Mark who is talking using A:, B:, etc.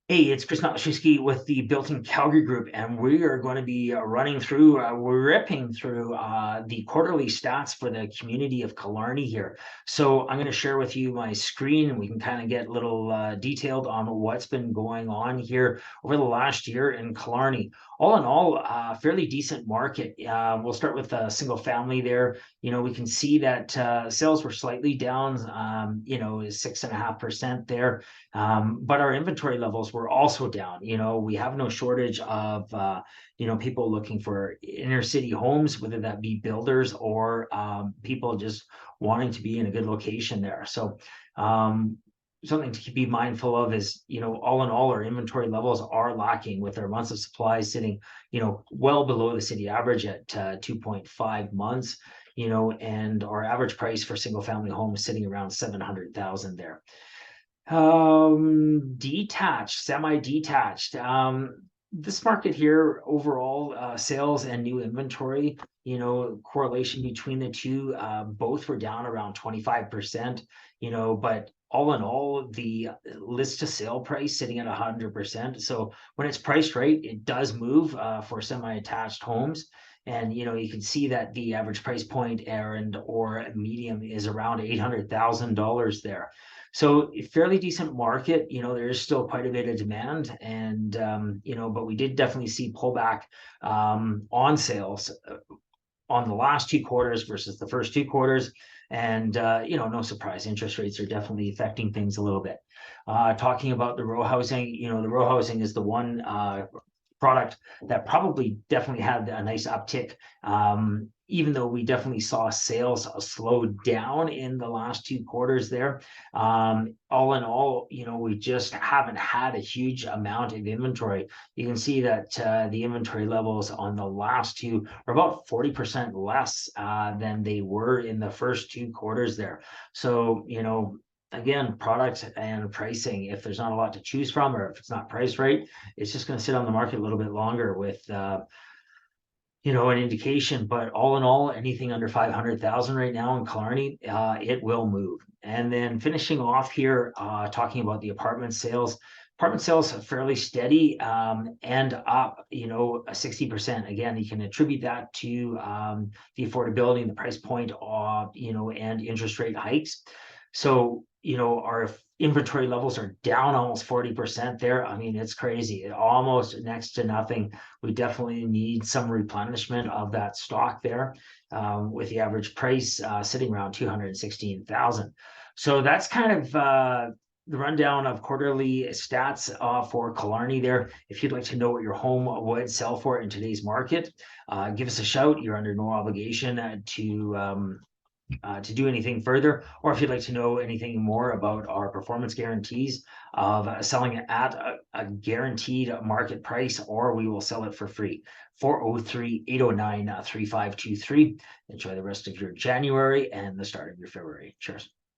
A: Hey, it's Chris Malashewski with the Built-in Calgary Group, and we are going to be running through, ripping through the quarterly stats for the community of Killarney here. So I'm going to share with you my screen, and we can kind of get a little detailed on what's been going on here over the last year in Killarney. All in all, fairly decent market. We'll start with a single family there. We can see that sales were slightly down, 6.5% there. But our inventory levels were also down. We have no shortage of, people looking for inner city homes, whether that be builders or people just wanting to be in a good location there. So, something to be mindful of is, all in all, our inventory levels are lacking with our months of supply sitting, well below the city average at 2.5 months, and our average price for single family homes sitting around 700,000 there. Detached, semi-detached. This market here, overall, sales and new inventory, correlation between the two, both were down around 25%, but all in all, the list to sale price sitting at 100%. So when it's priced right, it does move for semi-attached homes. And you can see that the average price point or medium is around $800,000 there. So fairly decent market. There is still quite a bit of demand, and but we did definitely see pullback on sales on the last two quarters versus the first two quarters. And no surprise, interest rates are definitely affecting things a little bit. Talking about the row housing, the row housing is the one product that probably definitely had a nice uptick. Even though we definitely saw sales slow down in the last two quarters there. All in all, we just haven't had a huge amount of inventory. You can see that the inventory levels on the last two are about 40% less than they were in the first two quarters there. So, again, product and pricing, if there's not a lot to choose from or if it's not priced right, it's just going to sit on the market a little bit longer with an indication. But all in all, anything under 500,000 right now in Killarney, it will move. And then finishing off here, talking about the apartment sales. Apartment sales are fairly steady and up, 60%. Again, you can attribute that to the affordability and the price point of, and interest rate hikes. So, our inventory levels are down almost 40% there. I mean, it's crazy, almost next to nothing. We definitely need some replenishment of that stock there, with the average price sitting around 216,000. So that's kind of the rundown of quarterly stats for Killarney there. If you'd like to know what your home would sell for in today's market, give us a shout. You're under no obligation to do anything further, or if you'd like to know anything more about our performance guarantees of selling it at a guaranteed market price, or we will sell it for free. 403-809-3523. Enjoy the rest of your January and the start of your February. Cheers.